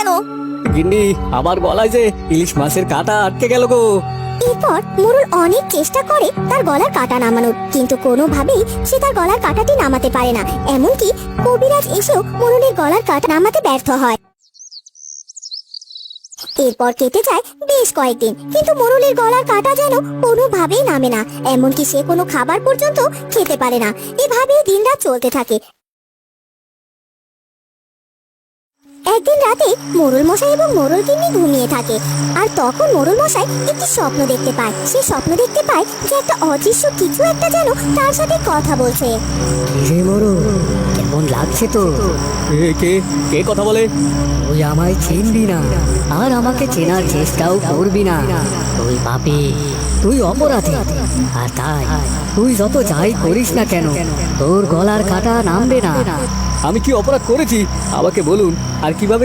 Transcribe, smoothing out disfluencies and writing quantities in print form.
কেন? গিন্নি, আমার গলায় যে ইলিশ মাছের কাঁটা আটকে গেল গো। এরপর মোড়ল অনেক চেষ্টা করে তার গলার কাঁটা নামানোর, কিন্তু কোনোভাবেই সে তার গলার কাঁটাটি নামাতে পারে না। এমনকি কবিরাজ এসেও মোড়লের গলার কাঁটা নামাতে ব্যর্থ হয়। এরপর কেটে যায় বেশ কয়েকদিন, কিন্তু মোড়লের গলার কাঁটা যেন কোনোভাবেই নামে না। এমনকি সে কোনো খাবার পর্যন্ত খেতে পারে না। এভাবেই দিনরাত চলতে থাকে। একদিন রাতে মোড়ল মশাই এবং মোড়ল গিন্নি ঘুমিয়ে থাকে, আর তখন মোড়ল মশাই একটি স্বপ্ন দেখতে পায়। সে স্বপ্ন দেখতে পায় যে একটা অদৃশ্য কিছু একটা যেন তার সাথে কথা বলছে। রে মোড়ল, কেমন লাগছে তো? কে কে কথা বলে? তুই আমায় চিনবি না, আর আমাকে চেনার চেষ্টাও করবি না। তুই পাপী, তুই অপরাধী, আর তাই তুই যত যাই করিস না কেন, তোর গলার কাঁটা নামবে না। আমি কি অপরাধ করেছি আমাকে বলুন, আর কিভাবে